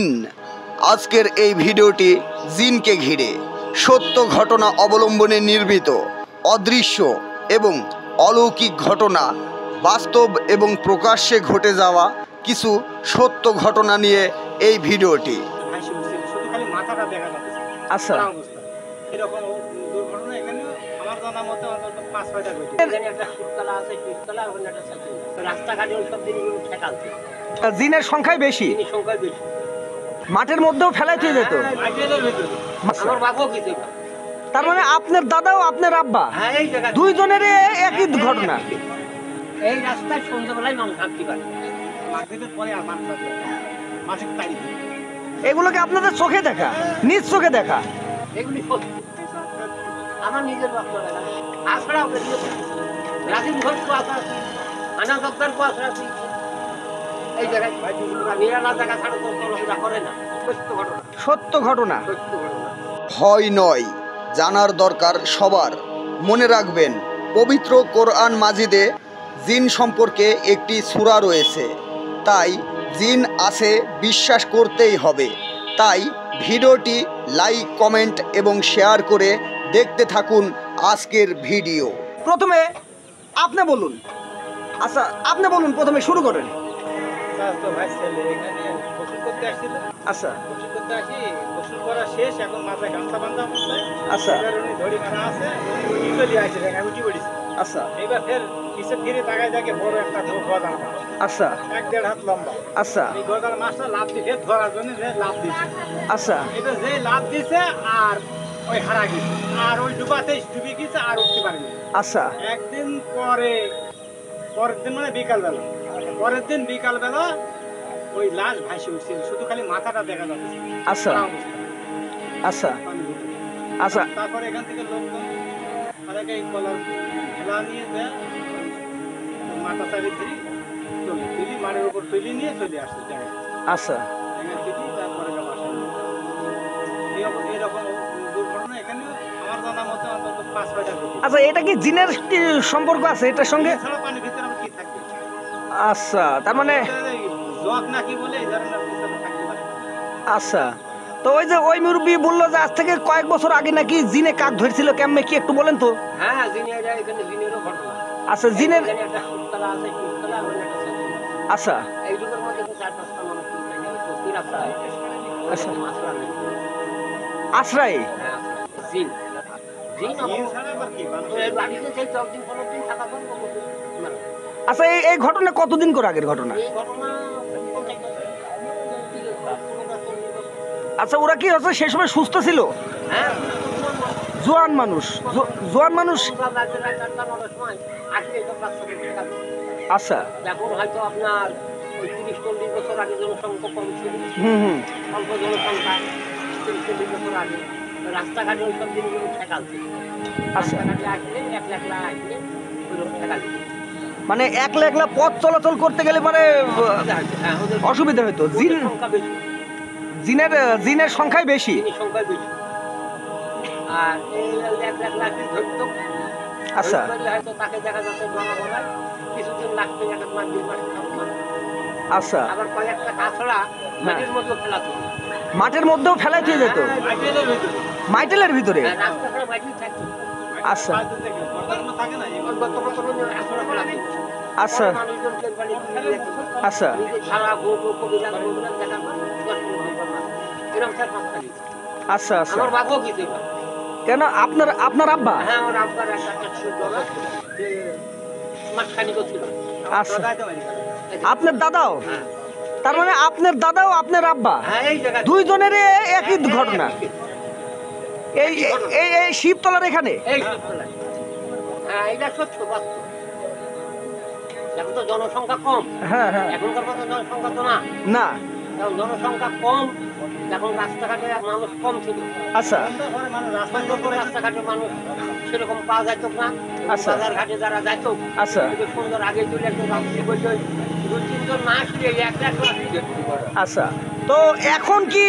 জিন। আজকের এই ভিডিওটি জিনকে ঘিরে সত্য ঘটনা অবলম্বনে নির্মিত অদৃশ্য এবং অলৌকিক ঘটনা, বাস্তব এবং প্রকাশ্যে ঘটে যাওয়া কিছু সত্য ঘটনা নিয়ে এই ভিডিওটি। আচ্ছা, জিনের সংখ্যাই বেশি, মাঠের মধ্যেও ফেলাইতে যেত। তার মানে আপনার দাদাও আপনার আব্বা দুইজনের একই ঘটনা। এই রাস্তায় সন্ধ্যাবেলায় মানুষ থাকতে পারে, এগুলোকে আপনাদের চোখে দেখা, নিজ চোখে দেখা? এগুলি সত্যি, আমার নিজের বাচ্চা দেখা। আছড়া রাজীব ঘোষ আছে, আনা দপ্তর আছে, এই জায়গায় নিরালা জায়গা ছাড়া তো চলাফেরা করে না। সত্য ঘটনা, সত্য ঘটনা। ভয় নয়, জানার দরকার সবার। মনে রাখবেন, পবিত্র কোরআন মাজিদে জিন সম্পর্কে একটি সূরা রয়েছে, তাই জিন আছে বিশ্বাস করতেই হবে। তাই ভিডিওটি লাইক, কমেন্ট এবং শেয়ার করে দেখতে থাকুন আজকের ভিডিও। প্রথমে আপনি বলুন। আচ্ছা, আপনি বলুন, প্রথমে শুরু করেন। আচ্ছা, আচ্ছা, আচ্ছা, আচ্ছা, আচ্ছা, আচ্ছা, আচ্ছা, একদিন পরের দিন মানে বিকাল বেলা ওই লাশ ভাসে উঠছিল, শুধু খালি মাথাটা দেখা যাচ্ছে। আচ্ছা, আচ্ছা, আচ্ছা। তারপরে এখান থেকে লোকজন অনেকে কলার খেলা নিয়ে দেয়, মাথা চারি ফিরি তুলি মাঠের উপর তুলি নিয়ে চলে আসছে জায়গায়। আচ্ছা, তারপরে এরকম দুর্ঘটনা এখানে আমার জানা মতো অন্তত 5-6টা ঘটেছে। আচ্ছা, এটা কি জিনের কি সম্পর্ক আছে এটার সঙ্গে? এছাড়া পানির ভিতরে আমার কি থাকবে? আচ্ছা, তার মানে জগ নাকি বলে এই ধরনের পিছনে থাকতে পারে। আচ্ছা, তো ওই যে ওই মুরব্বি বললো যে আজ থেকে কয়েক বছর আগে নাকি জিনে কাক ধরছিল, কেমনে কি একটু বলেন তো? হ্যাঁ, জিনের এখানে জিনেরও ঘটনা। আচ্ছা, জিনের এখানে একটা সুতলা আছে, সুতলা আর একটা সাথে। আচ্ছা, এইটুকুর মধ্যে তো 4-5টা মানুষ চোখের আশ্রয়। আচ্ছা, আশ্রয় নেই। আশ্রয়। হ্যাঁ, জিন জিন জিন ছাড়া আবার কি মানুষ? এই বাড়িতে সেই 10 দিন 15 দিন থাকা পর্যন্ত মানে আচ্ছা, এই ঘটনা কতদিন করে আগের ঘটনা? এই ঘটনা আচ্ছা, ওরা কি হচ্ছে সেই সময় সুস্থ ছিল? হ্যাঁ, জোয়ান মানুষ, জোয়ান মানুষ। আচ্ছা, এখন হয়তো আপনার ওই 30-40 বছর আগে জনসংখ্যা কম ছিল, হুম, অল্প জনসংখ্যা। 30-40 বছর আগে রাস্তাঘাটে ওইসব জিনিসগুলো ঠেকালছে। আচ্ছা, রাস্তাঘাটে আসলে একলা আসলে ওইরকম ঠেকালছে। মানে একলা একলা পথ চলাচল করতে গেলে মানে হ্যাঁ, ওদের অসুবিধা হতো। সংখ্যা বেশি, জিনের সংখ্যাই বেশি। জিনের সংখ্যা বেশি। আর এই একলা ধরতো। আচ্ছা, হয়তো তাকে দেখা যাচ্ছে জনগণের কিছুদিন লাগবে, এক মাস 2 মাস থাকবে। আচ্ছা, আবার কয়েকটা কাছড়া মাটির মধ্যে ফেলাতো, মাঠের মধ্যেও ফেলাইতে যেত, মাইকেলের ভিতরে মাইটেলের ভিতরে। রাস্তা ছাড়া মাটি থাকতো। আচ্ছা, থাকে না এই গত বছর কাছড়া ফেলাতো। আচ্ছা, মানুষজনকে বাড়ি দিয়ে আচ্ছা, নিজে ছাড়া গরু কবিরাজ কবিরাজ দেখা 10-15 মাস এরকম 4-5 তারিখ। আচ্ছা, আচ্ছা। আমার বাবু কিছু কেন আপনার আব্বা? হ্যাঁ, আমার আব্বার একটা ছোট যে মাঝখানি ছিল। আচ্ছা, আপনার দাদাও? হ্যাঁ, তার মানে আপনার দাদাও আপনার আব্বা হ্যাঁ, এই জায়গা দুইজনের একই ঘটনা। এই এই এই শিবতলার এখানে? এই শিবতলায়। হ্যাঁ, এটা সত্য বাস্তব। এখন তো জনসংখ্যা কম। হ্যাঁ, হ্যাঁ, এখনকার মতো জনসংখ্যা তো না। না। কারণ জনসংখ্যা কম, এখন রাস্তাঘাটে মানুষ কম ছিল। আচ্ছা, রাস্তাঘাটে মানুষ সেরকম পাওয়া যাইত না। আচ্ছা, বাজার ঘাটে যারা যাইত, আচ্ছা, সুন্দর আগে চলে একটু রাত্রি বলছে 2-3 জন না আসলে একটা আচ্ছা। তো এখন কি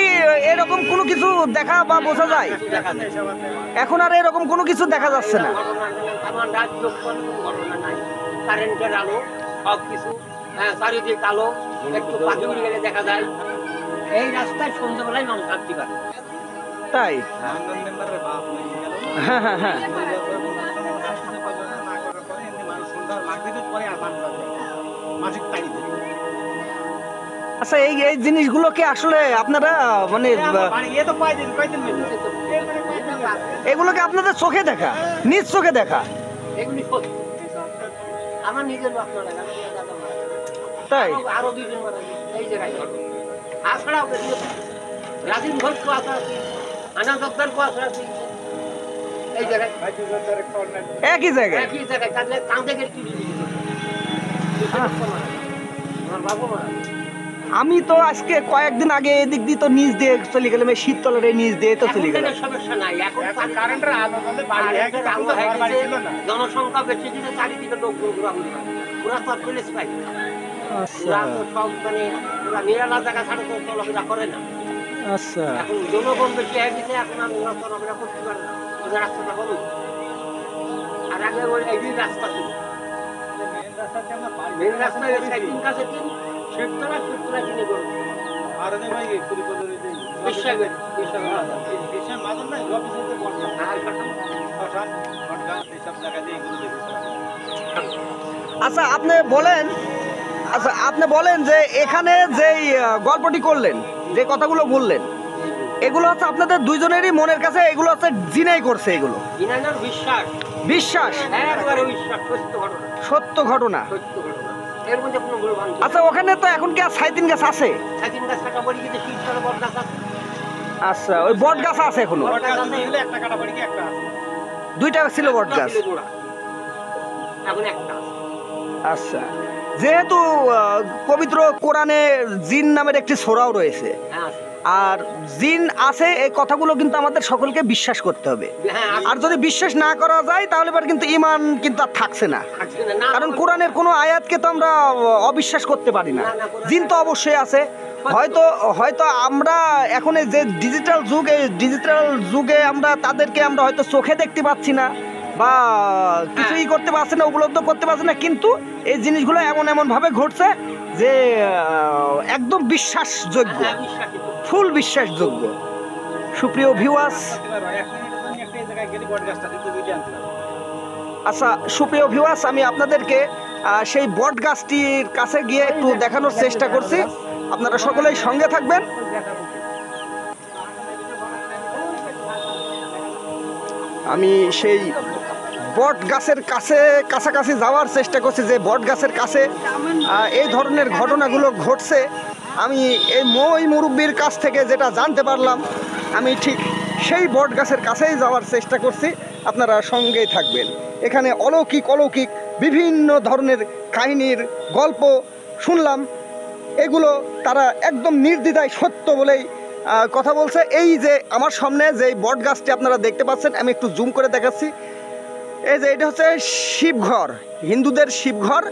এরকম কোনো কিছু দেখা বা বোঝা যায়? দেখা যায়। এখন আর এরকম কোনো কিছু দেখা যাচ্ছে না। আমার রাজ্য ঘটনা নাই, কারেন্টের আলো সব কিছু, হ্যাঁ, চারিদিক আলো, একটু পাখি উড়ে গেলে দেখা যায়। এই রাস্তায় সন্ধ্যাবেলায় মানুষ হাঁটতে পারে। তাই? আন্দোলন মেম্বারের বাপ হয়ে গেল। হ্যাঁ হ্যাঁ হ্যাঁ। আসতে পারলো না, না করার পরে এমনি মানুষ সন্ধ্যার মাগরিবের পরে আর মানুষ আসবে না। মাসিক তারিখ ধরে। আচ্ছা এই এই জিনিসগুলোকে আসলে আপনারা মানে বাড়ি এ তো কয়দিন মেলে। এগুলোকে আপনাদের চোখে দেখা, নিজ চোখে দেখা? এগুলি সত্যি। আমার নিজের বাপ মারা গেল, দাদা মারা গেল। তাই? আরো দুইজন মারা গেল এই জায়গায়। আছড়াও বেরিয়ে রাজীব ঘোষ কো আছড়া আছে, আনা দত্তর কো আছড়া আছে এই জায়গায়। একই জায়গায়? একই জায়গায় কাঁদলে কাঁদে গেলে কি আমার বাবু মারা গেল। আমি তো আজকে কয়েকদিন আগে এদিক দিয়ে তো নিচ দিয়ে চলে গেলাম, এই শীততলার এই নিচ দিয়ে তো চলে এখন গেলাম। কোনো সমস্যা নাই, এখন কারেন্টের আলো হলে বাড়ি হয়ে গেছে, আলো ঘর হয়ে বাড়ি গেছে, ছিল না। জনসংখ্যা বেশি দিলে চারিদিকে লোক ঘোরাঘুরি করে। ওরা তো আর প্লেস পাই না। আচ্ছা ওরা তো সব মানে ওরা নিরালা জায়গা ছাড়া তো চলাফেরা করে না। আচ্ছা। এখন জনগণ বেশি হয়ে গেছে, এখন আর ওরা চলাফেরা করতে পারে না। ওদের রাস্তাটা বলো। আর আগে ওই এই রাস্তা ছিল, মেন রাস্তায় ওই সাইড 3 কাছে 3 শিবতলা কিনে গেল। আর ওদের ভাই পরিপদরে দেই। বিশ্বাসের বিশাল মাদন না, অফিসে বড় আর কাটা শ্মশান, ঘটগান এইসব জায়গা দিয়ে এগুলো দেখেছে। আচ্ছা আপনি বলেন যে এখানে যেই গল্পটি করলেন, যে কথাগুলো বললেন, এগুলো হচ্ছে আপনাদের দুইজনেরই মনের কাছে, এগুলো হচ্ছে জিনাই করছে এগুলো? বিনানোর বিশ্বাস, বিশ্বাস, একবারে বিশ্বাস, সত্য ঘটনা, সত্য ঘটনা। সত্য ঘটনা। এর মধ্যে কোনো ভুল ভ্রান্তি আচ্ছা ওখানে তো এখন কি আর সাইতিন গাছ আছে? স্বাধীন গাছ কাটা পড়ে গেছে, শীতকালে বট গাছ আছে। আচ্ছা ওই বট গাছ আছে এখনো? বড় গাছ দিলে একটা কাটা বাড়ি কি একটা আছে। 2টা ছিল বট গাছ। ছিল জোড়া। এখন একটা আছে। আচ্ছা যেহেতু পবিত্র কোরআনে জিন নামের একটি সূরাও রয়েছে, হ্যাঁ আছে। আর জিন আছে এই কথাগুলো কিন্তু আমাদের সকলকে বিশ্বাস করতে হবে। হ্যাঁ আছে। আর যদি বিশ্বাস না করা যায় তাহলে এবার কিন্তু ঈমান কিন্তু আর থাকছে না। থাকছে না, না কারণ কোরআনের কোনো আয়াতকে তো আমরা অবিশ্বাস করতে পারি না। জিন তো অবশ্যই আছে। হয়তো আমরা এখন এই যে ডিজিটাল যুগ, এই ডিজিটাল যুগে আমরা তাদেরকে আমরা হয়তো চোখে দেখতে পাচ্ছি না বা কিছুই করতে পারছি না, উপলব্ধ করতে পারছি না, কিন্তু এই জিনিসগুলো এমন ভাবে ঘটছে যে একদম বিশ্বাসযোগ্য, হ্যাঁ, বিশ্বাসিত। ফুল বিশ্বাসযোগ্য। সুপ্রিয় ভিউয়ার্স, এক মিনিটের জন্য একটা এই জায়গায় গেলে বড় গাছটা কিন্তু দুইটা আনছিলাম। আচ্ছা সুপ্রিয় ভিউয়ার্স, আমি আপনাদেরকে সেই বট গাছটির কাছে গিয়ে একটু দেখানোর চেষ্টা করছি। আপনারা সকলেই সঙ্গে থাকবেন। আমি সেই বট গাছের কাছাকাছি যাওয়ার চেষ্টা করছি, যে বট গাছের কাছে এই ধরনের ঘটনাগুলো ঘটছে। আমি এই মুরব্বির কাছ থেকে যেটা জানতে পারলাম, আমি ঠিক সেই বট গাছের কাছেই যাওয়ার চেষ্টা করছি। আপনারা সঙ্গেই থাকবেন। এখানে অলৌকিক বিভিন্ন ধরনের কাহিনীর গল্প শুনলাম। এগুলো তারা একদম নির্দ্বিধায় সত্য বলেই কথা বলছে। এই যে আমার সামনে যে বট গাছটি আপনারা দেখতে পাচ্ছেন, আমি একটু জুম করে দেখাচ্ছি। এই যে এটা হচ্ছে শিবঘর, হিন্দুদের শিবঘর,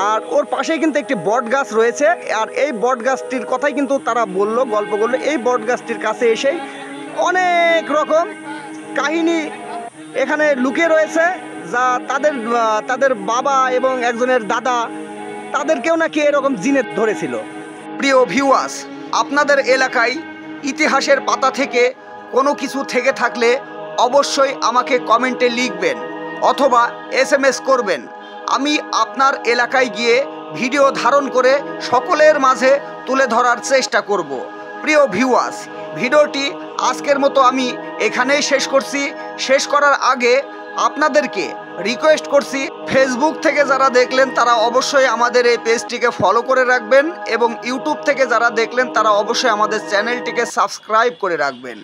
আর ওর পাশেই কিন্তু একটি বট গাছ রয়েছে। আর এই বট গাছটির কথাই কিন্তু তারা গল্প করলো। এই বট গাছটির কাছে এসেই অনেক রকম কাহিনী এখানে লুকিয়ে রয়েছে, যা তাদের বাবা এবং একজনের দাদা, তাদেরকেও নাকি এরকম জিনে ধরেছিল। প্রিয় ভিউয়ার্স, আপনাদের এলাকায় ইতিহাসের পাতা থেকে কোনো কিছু থেকে থাকলে অবশ্যই আমাকে কমেন্টে লিখবেন অথবা SMS করবেন। আমি আপনার এলাকায় গিয়ে ভিডিও ধারণ করে সকলের মাঝে তুলে ধরার চেষ্টা করব। প্রিয় ভিউয়ার্স, ভিডিওটি আজকের মতো আমি এখানেই শেষ করছি। শেষ করার আগে আপনাদেরকে রিকোয়েস্ট করছি, ফেসবুক থেকে যারা দেখলেন তারা অবশ্যই আমাদের এই পেজটিকে ফলো করে রাখবেন এবং ইউটিউব থেকে যারা দেখলেন তারা অবশ্যই আমাদের চ্যানেলটিকে সাবস্ক্রাইব করে রাখবেন।